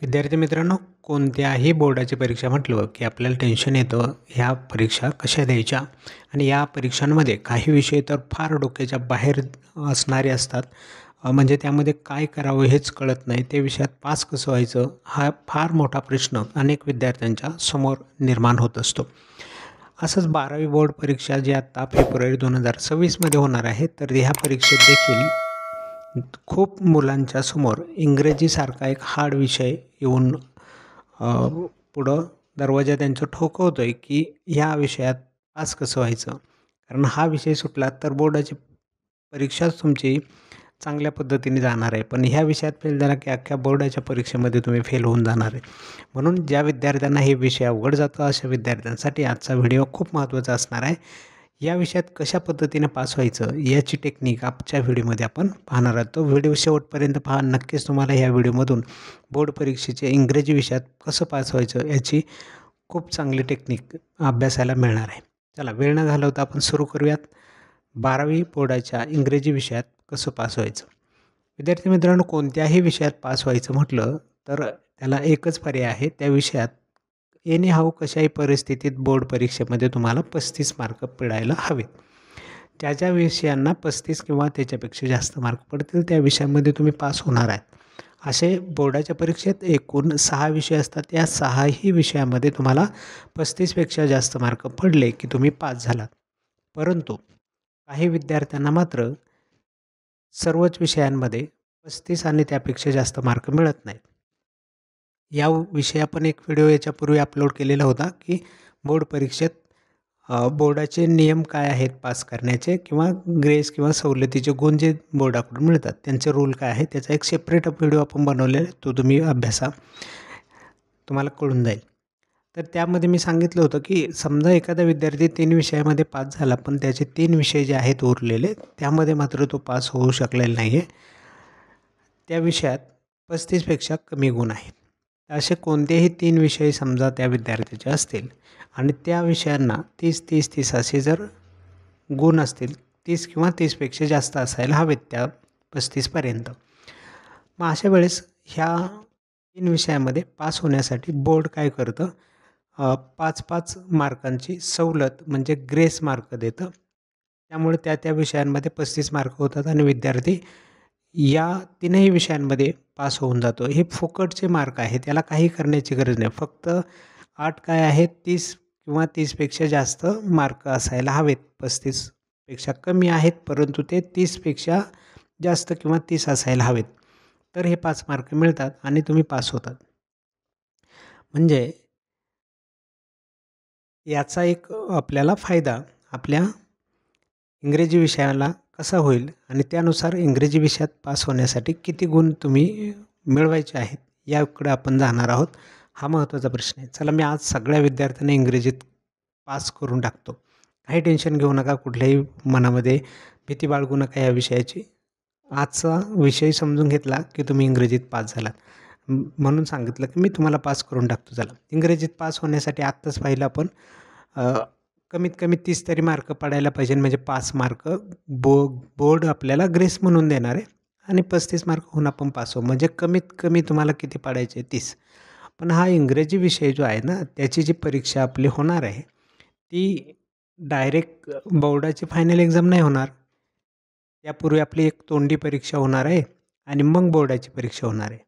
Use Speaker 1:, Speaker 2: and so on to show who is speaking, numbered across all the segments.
Speaker 1: विद्यार्थी मित्रांनो, कोणत्याही बोर्डाची परीक्षा म्हटलं की आपल्याला टेन्शन येतं. ह्या परीक्षा कशा द्यायच्या आणि या परीक्षांमध्ये काही विषय तर फार डोक्याच्या बाहेर असणारे असतात. म्हणजे त्यामध्ये काय करावं हेच कळत नाही. ते विषयात पास कसं व्हायचं हा फार मोठा प्रश्न अनेक विद्यार्थ्यांच्या समोर निर्माण होत असतो. असंच 12वी बोर्ड परीक्षा जी आता फेब्रुवारी 2026मध्ये होणार आहे, तर ह्या परीक्षेत देखील खूप मुलांच्या समोर इंग्रजीसारखा एक हार्ड विषय येऊन अ, पुढं दरवाजा त्यांचा ठोकवतो आहे की ह्या विषयात पास कसं व्हायचं. कारण हा विषय सुटला तर बोर्डाची परीक्षाच तुमची चांगल्या पद्धतीने जाणार आहे. पण ह्या विषयात फेल झाला की अख्ख्या बोर्डाच्या परीक्षेमध्ये तुम्ही फेल होऊन जाणार आहे. म्हणून ज्या विद्यार्थ्यांना हे विषय अवघड जातो अशा विद्यार्थ्यांसाठी आजचा व्हिडिओ खूप महत्त्वाचा असणार आहे. या विषयात कशा पद्धतीने पास व्हायचं याची टेक्निक आजच्या व्हिडिओमध्ये आपण पाहणार आहोत. तो व्हिडिओ शेवटपर्यंत पहा. नक्कीच तुम्हाला या व्हिडिओमधून बोर्ड परीक्षेचे इंग्रजी विषयात कसं पास व्हायचं याची खूप चांगली टेक्निक अभ्यासायला मिळणार आहे. चला वेळ न घालवता आपण सुरू करूयात. 12वी बोर्डाच्या इंग्रजी विषयात कसं पास व्हायचं. विद्यार्थी मित्रांनो, कोणत्याही विषयात पास व्हायचं म्हटलं तर त्याला एकच पर्याय आहे. त्या विषयात एनी हाऊ कशाही परिस्थितीत बोर्ड परीक्षेमध्ये तुम्हाला 35 मार्क मिळायला हवेत. ज्या विषयांना 35 किंवा त्याच्यापेक्षा जास्त मार्क पडतील त्या विषयामध्ये तुम्ही पास होणार आहेत. असे बोर्डाच्या परीक्षेत एकूण 6 विषय असतात. या 6ही विषयामध्ये तुम्हाला 35पेक्षा जास्त मार्क पडले की तुम्ही पास झालात. परंतु काही विद्यार्थ्यांना मात्र सर्वच विषयांमध्ये 35 आणि त्यापेक्षा जास्त मार्क मिळत नाहीत. या विषयी आपण एक व्हिडिओ याच्यापूर्वी अपलोड केलेला होता की बोर्ड परीक्षेत बोर्डाचे नियम काय आहेत पास करण्याचे किंवा ग्रेस किंवा सवलतीचे गुण जे बोर्डाकडून मिळतात त्यांचे रूल काय आहे, त्याचा एक सेपरेट व्हिडिओ आपण बनवलेला आहे. तो तुम्ही अभ्यासा, तुम्हाला कळून जाईल. तर त्यामध्ये मी सांगितलं होतं की समजा एखादा विद्यार्थी 3 विषयामध्ये पास झाला पण त्याचे 3 विषय जे आहेत उरलेले त्यामध्ये मात्र तो पास होऊ शकलेला नाही आहे. त्या विषयात 35पेक्षा कमी गुण आहेत. असे कोणतेही 3 विषय समजा त्या विद्यार्थ्याचे असतील आणि त्या विषयांना 30-30-30 असे जर गुण असतील, 30 किंवा 30पेक्षा जास्त असायला हवेत त्या 35पर्यंत. मग अशा वेळेस ह्या 3 विषयामध्ये पास होण्यासाठी बोर्ड काय करतं, 5-5 मार्कांची सवलत म्हणजे ग्रेस मार्क देतं. त्यामुळे त्या विषयांमध्ये 35 मार्क होतात आणि विद्यार्थी या 3ही विषयांमध्ये पास होऊन जातो. हे फुकटचे मार्क आहे, त्याला काही करण्याची गरज नाही. फक्त अट काय आहे, 30 किंवा 30पेक्षा जास्त मार्क असायला हवेत. 35पेक्षा कमी आहेत परंतु ते 30पेक्षा जास्त किंवा 30 असायला हवेत. तर हे 5 मार्क मिळतात आणि तुम्ही पास होतात. म्हणजे याचा एक आपल्याला फायदा आपल्या इंग्रजी विषयाला कसा होईल आणि त्यानुसार इंग्रजी विषयात पास होण्यासाठी किती गुण तुम्ही मिळवायचे आहेत याकडे आपण जाणार आहोत. हा महत्त्वाचा प्रश्न आहे. चला मी आज सगळ्या विद्यार्थ्यांना इंग्रजीत पास करून टाकतो. काही टेन्शन घेऊ नका, कुठल्याही मनामध्ये भीती बाळगू नका या विषयाची. आजचा विषय समजून घेतला की तुम्ही इंग्रजीत पास झालात. म्हणून सांगितलं की मी तुम्हाला पास करून टाकतो. चला इंग्रजीत पास होण्यासाठी आत्ताच पाहिलं आपण कमीत कमी 30 तरी मार्क पडायला पाहिजे. म्हणजे 5 मार्क बोर्ड आपल्याला ग्रेस म्हणून देणार आहे आणि 35 मार्क होऊन आपण पास होऊ. म्हणजे कमीत कमी तुम्हाला किती पाडायचे, 30. पण हा इंग्रजी विषय जो आहे ना, त्याची जी परीक्षा आपली होणार आहे ती डायरेक्ट बोर्डाची फायनल एक्झाम नाही होणार. त्यापूर्वी आपली एक तोंडी परीक्षा होणार आहे आणि मग बोर्डाची परीक्षा होणार आहे.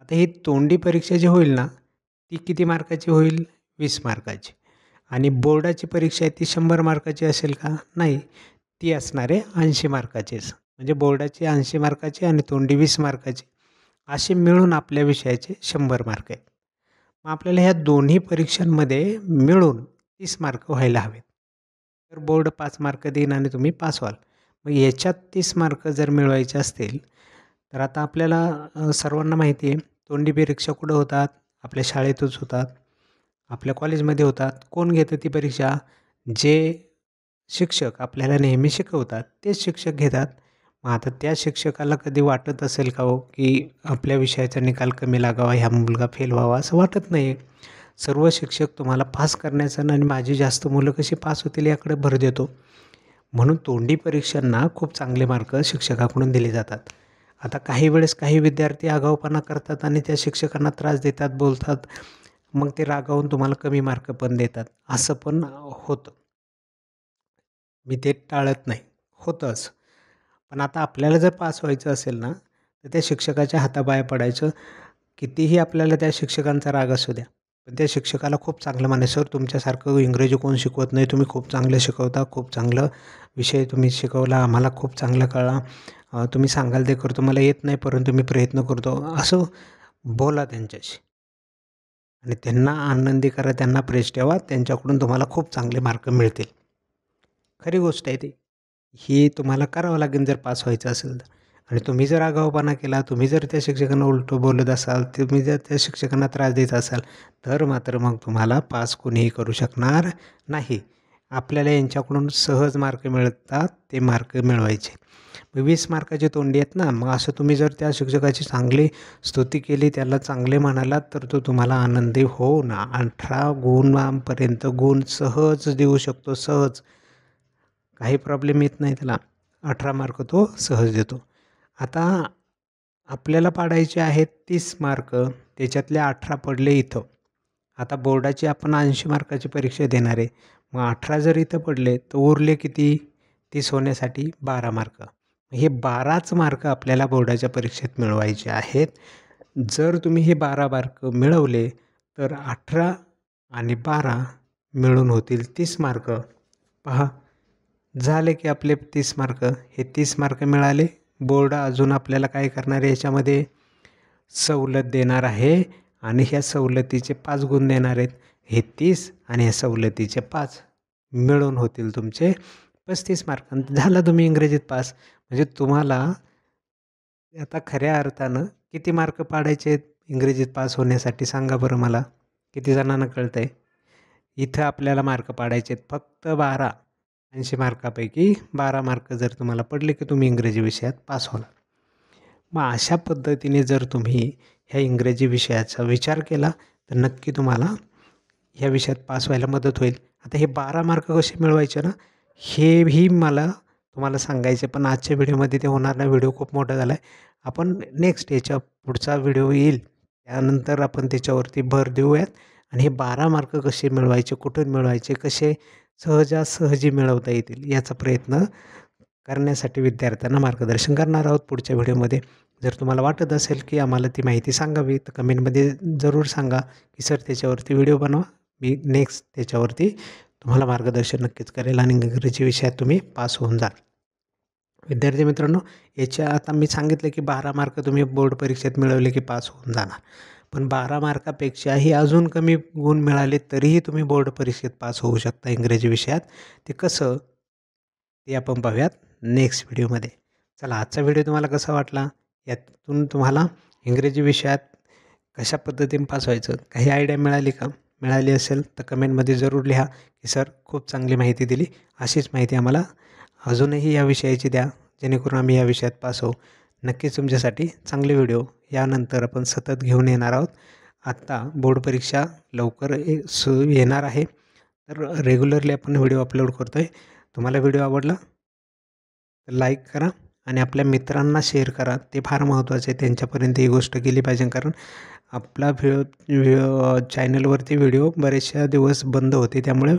Speaker 1: आता ही तोंडी परीक्षा जी होईल ना ती किती मार्काची होईल, 20 मार्काची. आणि बोर्डाची परीक्षा आहे ती 100 मार्काची असेल का, नाही, ती असणार आहे 80 मार्काचीच. म्हणजे बोर्डाची 80 मार्काची आणि तोंडी 20 मार्काची असे मिळून आपल्या विषयाचे 100 मार्क आहेत. मग आपल्याला ह्या दोन्ही परीक्षांमध्ये मिळून 30 मार्क व्हायला हवेत. तर बोर्ड 5 मार्क देईन आणि तुम्ही पास व्हाल. मग याच्यात 30 मार्क जर मिळवायचे असतील तर आता आपल्याला सर्वांना माहिती आहे तोंडी परीक्षा कुठं होतात, आपल्या शाळेतच होतात, आपल्या कॉलेजमध्ये होतात. कोण घेतं ती परीक्षा, जे शिक्षक आपल्याला नेहमी शिकवतात तेच शिक्षक घेतात. मग आता त्या शिक्षकाला कधी वाटत असेल का हो की आपल्या विषयाचा निकाल कमी लागावा, ह्या मुलगा फेल व्हावा, असं वाटत नाही. सर्व शिक्षक तुम्हाला पास करण्याचं आणि माझी जास्त मुलं कशी पास होतील याकडे भर देतो. म्हणून तोंडी परीक्षांना खूप चांगले मार्क शिक्षकाकडून दिले जातात. आता काही वेळेस काही विद्यार्थी आगाऊपणा करतात आणि त्या शिक्षकांना त्रास देतात, बोलतात. मग ते रागावून तुम्हाला कमी मार्क पण देतात. असं पण होतं. मी ते टाळत नाही, होतं असं. पण आता आपल्याला जर पास व्हायचं असेल ना, तर त्या शिक्षकाच्या हाताबाहेर पडायचं. कितीही आपल्याला त्या शिक्षकांचा राग असू द्या, पण त्या शिक्षकाला खूप चांगलं म्हणायचं, "सर तुमच्यासारखं इंग्रजी कोण शिकवत नाही. तुम्ही खूप चांगलं शिकवता. खूप चांगलं विषय तुम्ही शिकवला. आम्हाला खूप चांगलं कळला. तुम्ही सांगाल ते करतो. मला येत नाही परंतु मी प्रयत्न करतो." असं बोला त्यांच्याशी आणि त्यांना आनंदी करा, त्यांना प्रेज ठेवा. त्यांच्याकडून तुम्हाला खूप चांगले मार्क मिळतील. खरी गोष्ट आहे ती. ही तुम्हाला करावं लागेल जर पास व्हायचं असेल तर. आणि तुम्ही जर आगाऊपणा केला, तुम्ही जर त्या शिक्षकांना उलटं बोलत असाल, तुम्ही जर त्या शिक्षकांना त्रास देत असाल, तर मात्र मग तुम्हाला पास कोणीही करू शकणार नाही. आपल्याला यांच्याकडून सहज मार्क मिळतात, ते मार्क मिळवायचे. 20 मार्काची तोंडी आहेत ना, मग असं तुम्ही जर त्या शिक्षकाची चांगली स्तुती केली, त्याला चांगले म्हणालात, तर तो तुम्हाला आनंदी हो ना 18 गुणांपर्यंत गुण सहज देऊ शकतो, सहज. काही प्रॉब्लेम येत नाही त्याला. 18 मार्क तो सहज देतो. आता आपल्याला पाडायचे आहेत 30 मार्क, त्याच्यातले 18 पडले इथं. आता बोर्डाची आपण 80 मार्काची परीक्षा देणार आहे. मग 18 जर इथं पडले, तर उरले किती? 30 होण्यासाठी 12 मार्क. हे 12च मार्क आपल्याला बोर्डाच्या परीक्षेत मिळवायचे आहेत. जर तुम्ही हे 12 मार्क मिळवले, तर 18 आणि 12 मिळून होतील 30 मार्क. पहा, झाले की आपले 30 मार्क. हे 30 मार्क मिळाले. बोर्ड अजून आपल्याला काय करणार आहे याच्यामध्ये? सवलत देणार आहे आणि ह्या सवलतीचे 5 गुण देणार आहेत. हे 30 आणि ह्या सवलतीचे 5 मिळून होतील तुमचे 35 मार्क. झाला तुम्ही इंग्रजीत पास. म्हणजे तुम्हाला आता खऱ्या अर्थानं किती मार्क पाडायचे आहेत इंग्रजीत पास होण्यासाठी सांगा बरं मला? किती जणांना कळतं आहे? इथं आपल्याला मार्क पाडायचे आहेत फक्त 12. 80 मार्कापैकी 12 मार्क जर तुम्हाला पडले की तुम्ही इंग्रजी विषयात पास होणार. मग अशा पद्धतीने जर तुम्ही ह्या इंग्रजी विषयाचा विचार केला तर नक्की तुम्हाला ह्या विषयात पास व्हायला मदत होईल. आता हे 12 मार्क कसे मिळवायचे ना, हेही मला तुम्हाला सांगायचे, पण आजच्या व्हिडिओमध्ये ते होणार नाही. व्हिडिओ खूप मोठा झाला आहे. आपण नेक्स्ट याच्या पुढचा व्हिडिओ येईल, त्यानंतर आपण त्याच्यावरती भर देऊयात आणि हे 12 मार्क कसे मिळवायचे, कुठून मिळवायचे, कसे सहजासहजी मिळवता येतील याचा प्रयत्न करण्यासाठी विद्यार्थ्यांना मार्गदर्शन करणार आहोत पुढच्या व्हिडिओमध्ये. जर तुम्हाला वाटत असेल की आम्हाला ती माहिती सांगावी, तर कमेंटमध्ये जरूर सांगा की सर त्याच्यावरती व्हिडिओ बनवा. मी नेक्स्ट त्याच्यावरती तुम्हाला मार्गदर्शन नक्कीच करेल आणि इंग्रजी विषयात तुम्ही पास होऊन जाल. विद्यार्थी मित्रांनो, याच्या आता मी सांगितलं की 12 मार्क तुम्ही बोर्ड परीक्षेत मिळवले की पास होऊन जाणार. पण 12 मार्कापेक्षाही अजून कमी गुण मिळाले तरीही तुम्ही बोर्ड परीक्षेत पास होऊ शकता इंग्रजी विषयात. ते कसं? ते आपण पाहूयात नेक्स्ट व्हिडिओमध्ये. चला, आजचा व्हिडिओ तुम्हाला कसा वाटला? यातून तुम्हाला इंग्रजी विषयात कशा पद्धतीने पास व्हायचं काही आयडिया मिळाली का? मिळाली असेल तर कमेंटमध्ये जरूर लिहा की सर खूप चांगली माहिती दिली. अशीच माहिती आम्हाला अजूनही या विषयाची द्या, जेणेकरून आम्ही या विषयात पास होऊ. नक्कीच तुमच्यासाठी चांगले व्हिडिओ यानंतर आपण सतत घेऊन येणार आहोत. आत्ता बोर्ड परीक्षा लवकर येणार आहे, तर रेग्युलरली आपण व्हिडिओ अपलोड करतो आहे. तुम्हाला व्हिडिओ आवडला तर लाईक करा आणि आपल्या मित्रांना शेअर करा. ते फार महत्त्वाचे आहे. त्यांच्यापर्यंत ही गोष्ट गेली पाहिजे, कारण आपला चॅनलवरती व्हिडिओ बरेचशा दिवस बंद होते. त्यामुळे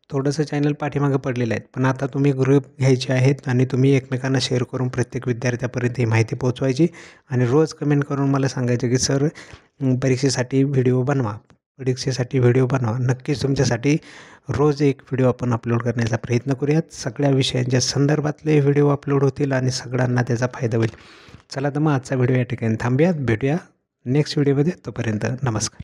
Speaker 1: थोडंसं चॅनल पाठीमागं पडलेलं आहे. पण आता तुम्ही ग्रुप घ्यायचे आहेत आणि तुम्ही एकमेकांना शेअर करून प्रत्येक विद्यार्थ्यापर्यंत ही माहिती पोहोचवायची आणि रोज कमेंट करून मला सांगायचं की सर परीक्षेसाठी व्हिडिओ बनवा, परीक्षेसाठी व्हिडिओ बनवा. नक्कीच तुमच्यासाठी रोज एक व्हिडिओ आपण अपलोड करण्याचा प्रयत्न करूयात. सगळ्या विषयांच्या संदर्भातले व्हिडिओ अपलोड होतील आणि सगळ्यांना त्याचा फायदा होईल. चला तर मग आजचा व्हिडिओ या ठिकाणी थांबूयात. भेटूया नेक्स्ट व्हिडिओमध्ये. तोपर्यंत नमस्कार.